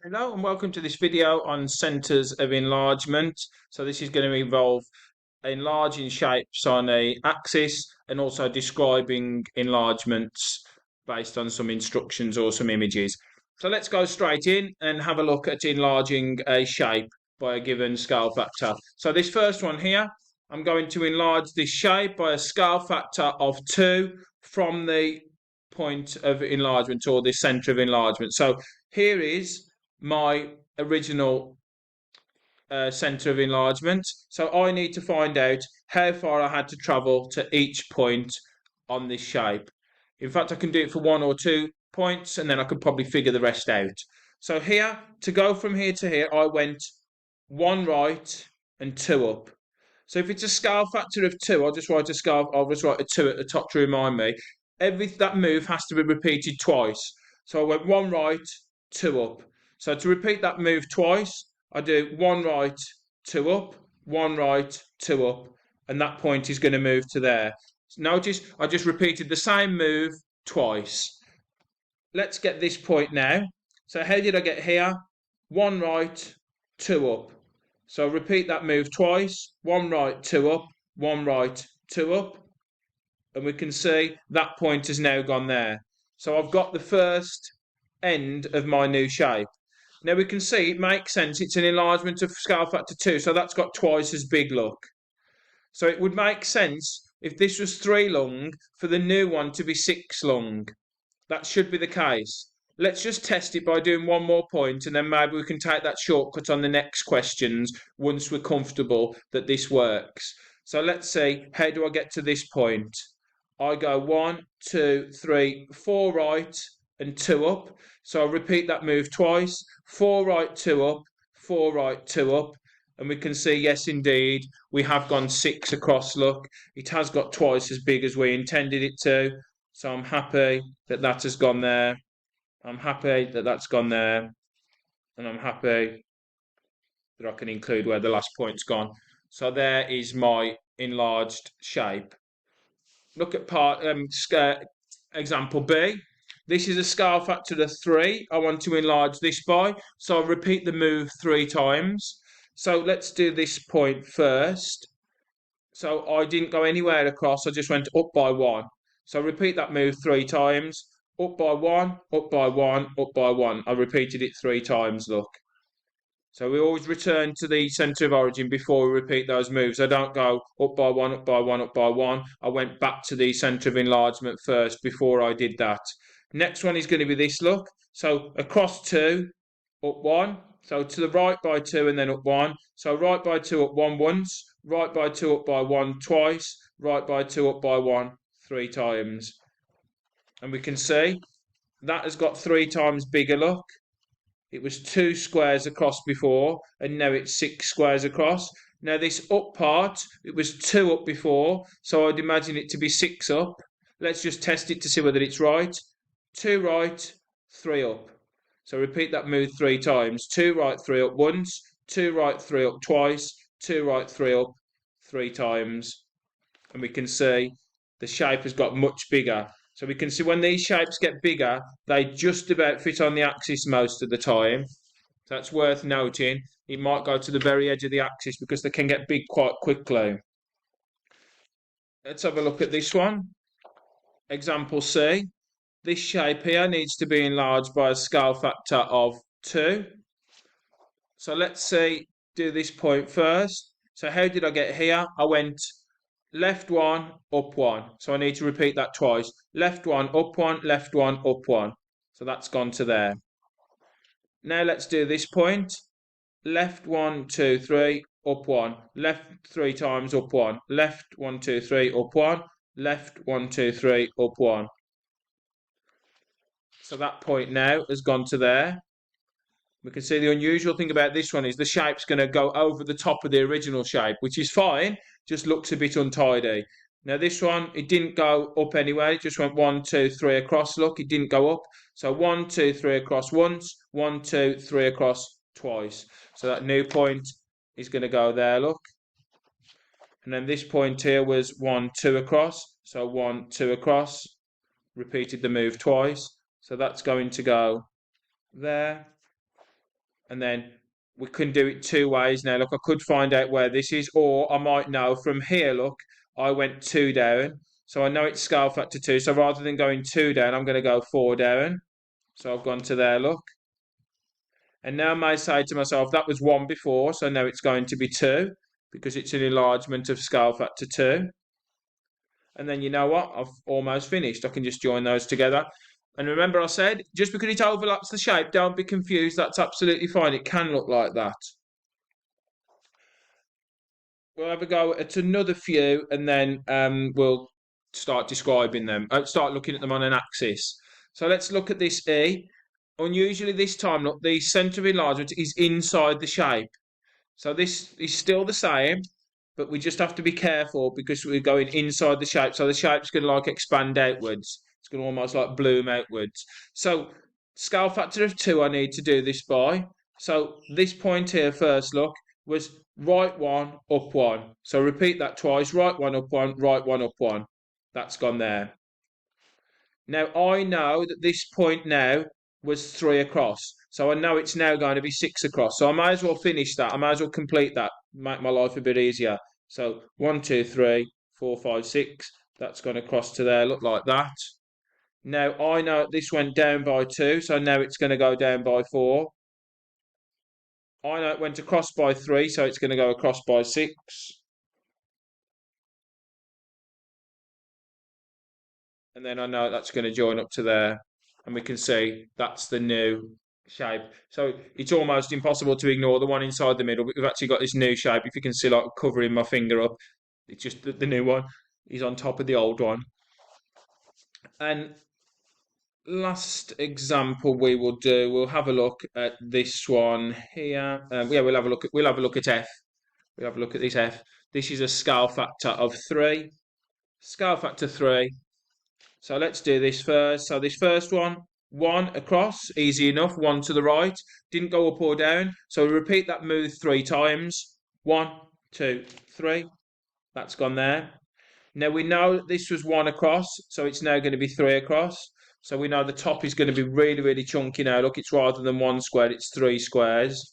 Hello and welcome to this video on centres of enlargement. So this is going to involve enlarging shapes on a axis and also describing enlargements based on some instructions or some images. So let's go straight in and have a look at enlarging a shape by a given scale factor. So this first one here, I'm going to enlarge this shape by a scale factor of 2 from the point of enlargement or the centre of enlargement. So here is my original centre of enlargement. So I need to find out how far I had to travel to each point on this shape. In fact, I can do it for 1 or 2 points and then I could probably figure the rest out. So here, to go from here to here, I went 1 right and 2 up. So if it's a scale factor of 2, I'll just write a 2 at the top to remind me. That move has to be repeated twice. So I went 1 right, 2 up. So to repeat that move twice, I do 1 right, 2 up, 1 right, 2 up, and that point is going to move to there. Notice I just repeated the same move twice. Let's get this point now. So how did I get here? 1 right, 2 up. So repeat that move twice. 1 right, 2 up, 1 right, 2 up. And we can see that point has now gone there. So I've got the first end of my new shape. Now we can see it makes sense. It's an enlargement of scale factor 2, so that's got twice as big, look. So it would make sense if this was 3 long for the new one to be 6 long. That should be the case. Let's just test it by doing one more point and then maybe we can take that shortcut on the next questions once we're comfortable that this works. So let's see, how do I get to this point? I go 1, 2, 3, 4 right and 2 up. So I'll repeat that move twice. 4 right, 2 up, 4 right, 2 up. And we can see, yes, indeed, we have gone 6 across, look. It has got twice as big as we intended it to. So I'm happy that that has gone there. I'm happy that that's gone there. And I'm happy that I can include where the last point's gone. So there is my enlarged shape. Look at example B. This is a scale factor of 3. I want to enlarge this by. So I'll repeat the move 3 times. So let's do this point first. So I didn't go anywhere across. I just went up by 1. So repeat that move 3 times. Up by 1, up by 1, up by 1. I repeated it 3 times, look. So we always return to the centre of origin before we repeat those moves. I don't go up by 1, up by 1, up by 1. I went back to the centre of enlargement first before I did that. Next one is going to be this, look. So across 2, up 1. So to the right by 2 and then up 1. So right by 2 up 1 once. Right by 2 up by 1 twice. Right by 2 up by 1 3 times. And we can see that has got 3 times bigger, look. It was 2 squares across before, and now it's 6 squares across. Now this up part, it was 2 up before, so I'd imagine it to be 6 up. Let's just test it to see whether it's right. 2 right, 3 up. So repeat that move 3 times. 2 right, 3 up once, 2 right, 3 up twice, 2 right, 3 up 3 times. And we can see the shape has got much bigger. So we can see when these shapes get bigger, they just about fit on the axis most of the time. So that's worth noting. It might go to the very edge of the axis because they can get big quite quickly. Let's have a look at this one. Example C. This shape here needs to be enlarged by a scale factor of 2. So let's do this point first. So how did I get here? I went left 1, up 1. So I need to repeat that twice. Left 1, up 1, left 1, up 1. So that's gone to there. Now let's do this point. Left 1, 2, 3, up 1. Left 3 times, up 1. Left 1, 2, 3, up 1. Left 1, 2, 3, up 1. So that point now has gone to there. We can see the unusual thing about this one is the shape's going to go over the top of the original shape, which is fine, just looks a bit untidy. Now this one, it didn't go up anyway, it just went 1, 2, 3 across, look, it didn't go up. So 1, 2, 3 across once, 1, 2, 3 across twice. So that new point is going to go there, look. And then this point here was 1, 2 across, so 1, 2 across, repeated the move twice. So that's going to go there. And then we can do it two ways now. Look, I could find out where this is, or I might know from here, look, I went two down. So I know it's scale factor two. So rather than going two down, I'm going to go four down. So I've gone to there, look. And now I may say to myself, that was one before, so now it's going to be two because it's an enlargement of scale factor two. And then you know what? I've almost finished. I can just join those together. And remember I said, just because it overlaps the shape, don't be confused. That's absolutely fine. It can look like that. We'll have a go at another few and then we'll start describing them. Start looking at them on an axis. So let's look at this E. Unusually this time, look, the centre of enlargement is inside the shape. So this is still the same, but we just have to be careful because we're going inside the shape. So the shape's going to like expand outwards. It's going to almost like bloom outwards. So scale factor of two I need to do this by. So this point here first, look, was right one, up one. So repeat that twice, right one, up one, right one, up one. That's gone there. Now I know that this point now was three across. So I know it's now going to be six across. So I might as well finish that. I might as well complete that, make my life a bit easier. So 1, 2, 3, 4, 5, 6. That's gone across to there, look like that. Now I know this went down by 2, so now it's going to go down by 4. I know it went across by 3, so it's going to go across by 6. And then I know that's going to join up to there. And we can see that's the new shape. So it's almost impossible to ignore the one inside the middle, but we've actually got this new shape. If you can see, like, covering my finger up, it's just the new one is on top of the old one. And last example we'll have a look at this one here. Yeah, we'll have a look at F. We'll have a look at this F. This is a scale factor of 3. Scale factor 3. So let's do this first. So this first one across, easy enough, one to the right, didn't go up or down. So we repeat that move 3 times. 1, 2, 3. That's gone there. Now we know this was one across, so it's now going to be 3 across. So we know the top is going to be really, really chunky now. Look, it's rather than 1 square, it's 3 squares.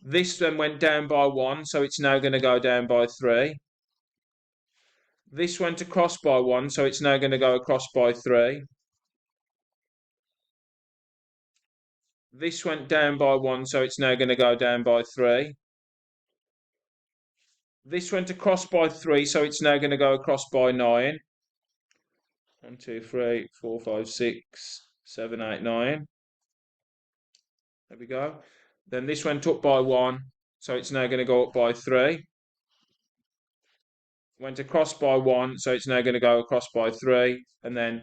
This then went down by 1, so it's now going to go down by 3. This went across by 1, so it's now going to go across by 3. This went down by 1, so it's now going to go down by 3. This went across by 3, so it's now going to go across by 9. 1, 2, 3, 4, 5, 6, 7, 8, 9. There we go. Then this went up by 1, so it's now going to go up by 3. Went across by 1, so it's now going to go across by 3, and then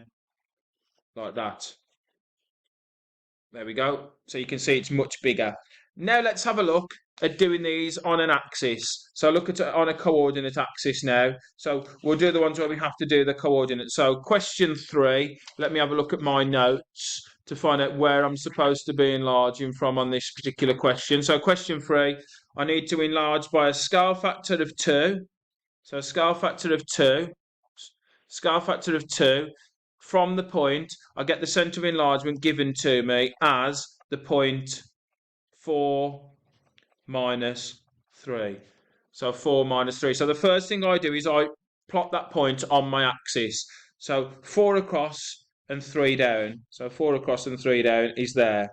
like that. There we go. So you can see it's much bigger. Now let's have a look at doing these on an axis. So look at it on a coordinate axis now. So we'll do the ones where we have to do the coordinates. So question 3, let me have a look at my notes to find out where I'm supposed to be enlarging from on this particular question. So question 3, I need to enlarge by a scale factor of 2. So a scale factor of 2. Scale factor of 2. From the point, I get the centre of enlargement given to me as the point 4 minus 3. So 4 minus 3. So the first thing I do is I plot that point on my axis. So 4 across and 3 down. So 4 across and 3 down is there.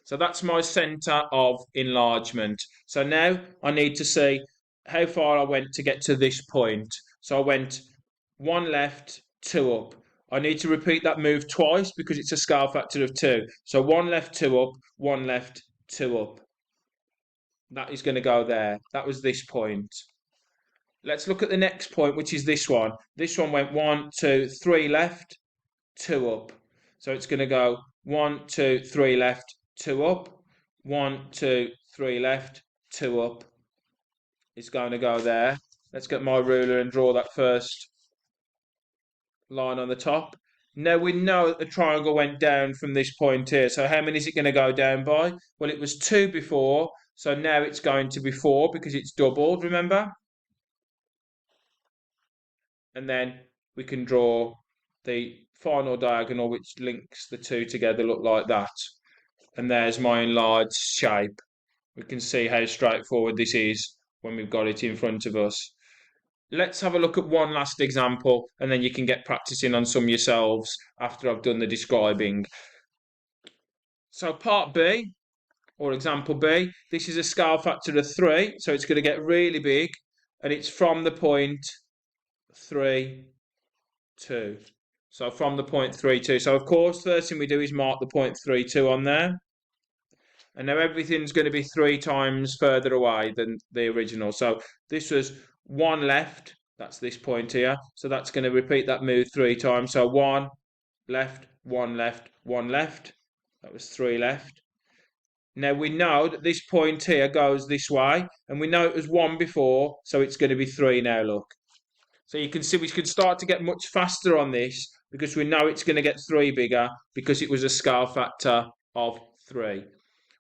So that's my centre of enlargement. So now I need to see how far I went to get to this point. So I went 1 left, 2 up. I need to repeat that move twice because it's a scale factor of 2. So 1 left, 2 up, 1 left, 2 up. That is going to go there. That was this point. Let's look at the next point, which is this one. This one went 1, 2, 3 left, 2 up. So it's going to go 1, 2, 3 left, 2 up. 1, 2, 3 left, 2 up. It's going to go there. Let's get my ruler and draw that first line on the top. Now we know that the triangle went down from this point here. So how many is it going to go down by? Well, it was 2 before. So now it's going to be 4 because it's doubled, remember? And then we can draw the final diagonal which links the two together, look like that. and there's my enlarged shape. We can see how straightforward this is when we've got it in front of us. Let's have a look at one last example, and then you can get practicing on some yourselves after I've done the describing. So part B, or example B, this is a scale factor of 3, so it's going to get really big, and it's from the point 3, 2. So from the point 3, 2. So of course, first thing we do is mark the point 3, 2 on there. And now everything's going to be 3 times further away than the original. So this was 1 left, that's this point here. So that's going to repeat that move 3 times. So 1 left, 1 left, 1 left. That was 3 left. Now we know that this point here goes this way, and we know it was 1 before, so it's going to be 3 now, look. So you can see we can start to get much faster on this because we know it's going to get 3 bigger because it was a scale factor of 3.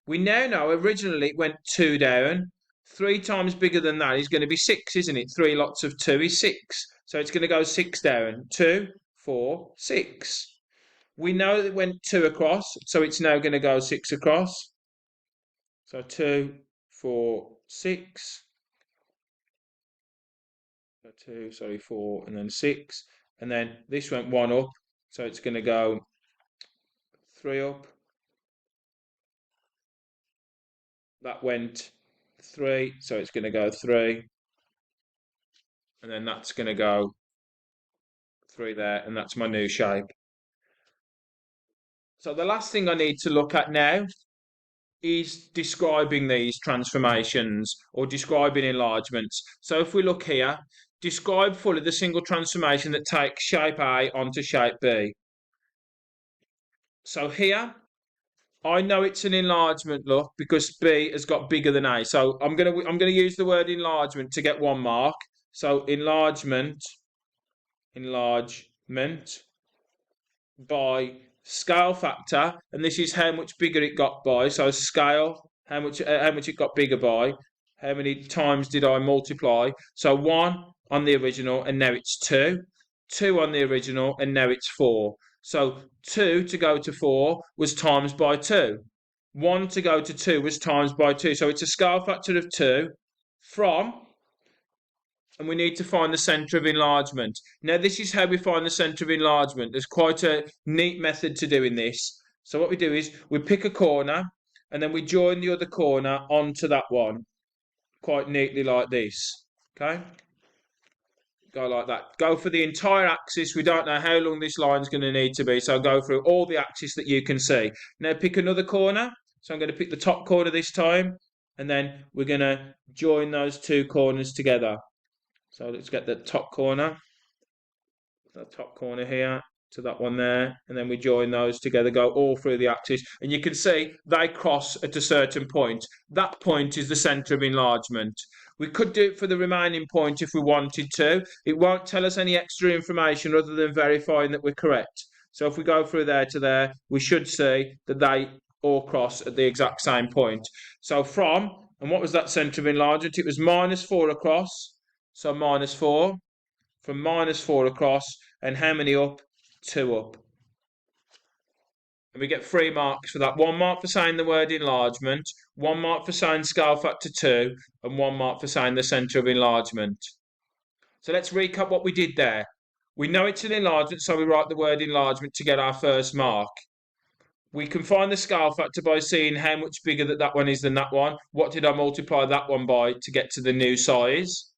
We now know originally it went 2 down. 3 times bigger than that is going to be 6, isn't it? 3 lots of 2 is 6. So it's going to go 6 down. 2, 4, 6. We know that it went 2 across, so it's now going to go 6 across. So 2, 4, 6. 4, and then 6. And then this went 1 up, so it's going to go 3 up. That went 3, so it's going to go 3. And then that's going to go 3 there, and that's my new shape. So the last thing I need to look at now is describing these transformations or describing enlargements. So if we look here, describe fully the single transformation that takes shape A onto shape B. So here, I know it's an enlargement, look, because B has got bigger than A. So I'm gonna use the word enlargement to get 1 mark. So enlargement by scale factor, and this is how much bigger it got by. So scale, how much it got bigger by. How many times did I multiply? So 1 on the original, and now it's 2. 2 on the original, and now it's 4. So 2 to go to 4 was times by 2. 1 to go to 2 was times by 2. So it's a scale factor of 2 from, and we need to find the centre of enlargement. Now, this is how we find the centre of enlargement. There's quite a neat method to doing this. So what we do is we pick a corner, and then we join the other corner onto that one, quite neatly like this. Okay? Go like that. Go for the entire axis. We don't know how long this line's going to need to be, so go through all the axis that you can see. Now pick another corner. So I'm going to pick the top corner this time, and then we're going to join those 2 corners together. So let's get the top corner here to that one there, and then we join those together, go all through the axis, and you can see they cross at a certain point. That point is the centre of enlargement. We could do it for the remaining point if we wanted to. It won't tell us any extra information other than verifying that we're correct. So if we go through there to there, we should see that they all cross at the exact same point. So from, and what was that centre of enlargement? It was -4 across, so -4. From -4 across, and how many up? 2 up. And we get 3 marks for that. 1 mark for saying the word enlargement, 1 mark for saying scale factor 2, and 1 mark for saying the centre of enlargement. So let's recap what we did there. We know it's an enlargement, so we write the word enlargement to get our first mark. We can find the scale factor by seeing how much bigger that one is than that one. What did I multiply that one by to get to the new size?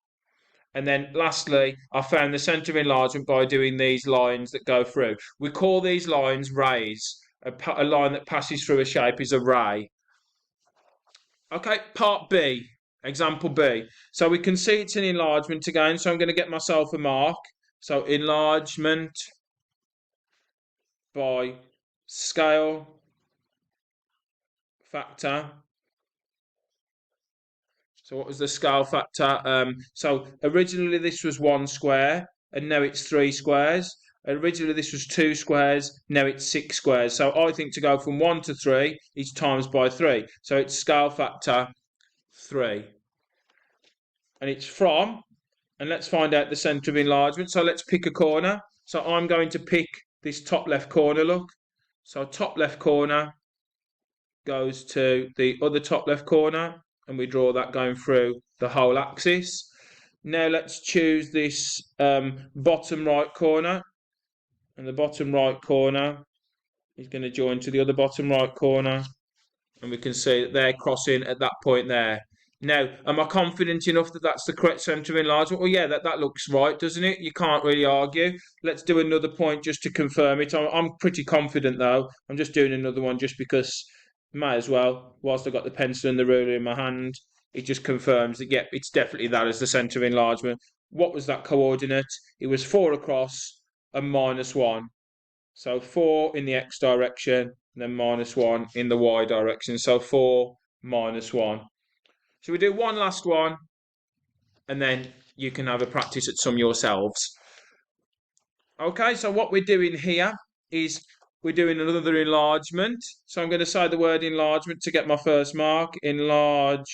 And then lastly, I found the centre of enlargement by doing these lines that go through. We call these lines rays. A line that passes through a shape is a ray. Okay, part B, example B. So we can see it's an enlargement again, so I'm going to get myself a mark. So enlargement by scale factor. So what was the scale factor? So originally this was 1 square, and now it's 3 squares. Originally this was 2 squares, now it's 6 squares. So I think to go from 1 to 3 is times by 3. So it's scale factor 3. And it's from, and let's find out the centre of enlargement. So let's pick a corner. So I'm going to pick this top left corner, look. So top left corner, goes to the other top left corner, and we draw that going through the whole axis. Now let's choose this bottom right corner, and the bottom right corner is going to join to the other bottom right corner, and we can see that they're crossing at that point there. Now, am I confident enough that that's the correct centre of enlargement? Well, yeah, that looks right, doesn't it? You can't really argue. Let's do another point just to confirm it. I'm pretty confident, though. I'm just doing another one just because may as well. Whilst I've got the pencil and the ruler in my hand, it just confirms that, yep, it's definitely that as the centre of enlargement. What was that coordinate? It was 4 across and -1. So 4 in the x direction, and then -1 in the y direction. So 4 -1. So we do one last one, and then you can have a practice at some yourselves. Okay, so what we're doing here is we're doing another enlargement. So I'm going to say the word enlargement to get my first mark. Enlargement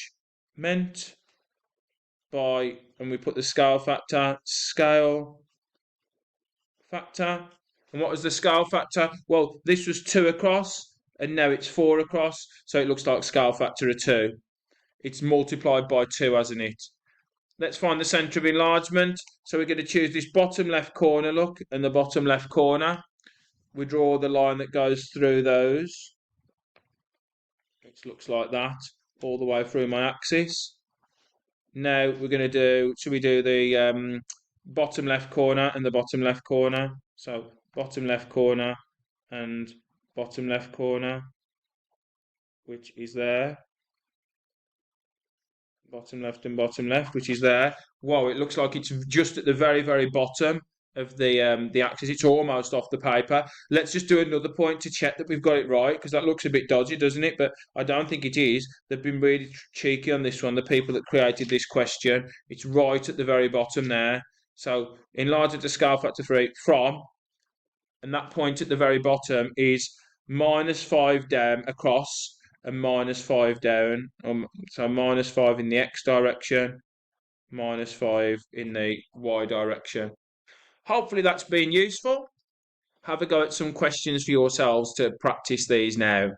by, and we put the scale factor. And what was the scale factor? Well, this was 2 across, and now it's 4 across, so it looks like scale factor of 2. It's multiplied by 2, hasn't it? Let's find the centre of enlargement. So we're going to choose this bottom left corner, look, and the bottom left corner. We draw the line that goes through those. It looks like that, all the way through my axis. Now we're going to do, should we do the bottom left corner and the bottom left corner? So bottom left corner and bottom left corner, which is there. Bottom left and bottom left, which is there. Wow, it looks like it's just at the very, very bottom of the axis. It's almost off the paper. Let's just do another point to check that we've got it right, because that looks a bit dodgy, doesn't it? But I don't think it is. They've been really cheeky on this one, the people that created this question. It's right at the very bottom there. So enlarge it to scale factor 3 from, and that point at the very bottom is -5 down across and -5 down. So -5 in the x direction, -5 in the y direction. Hopefully that's been useful. Have a go at some questions for yourselves to practice these now.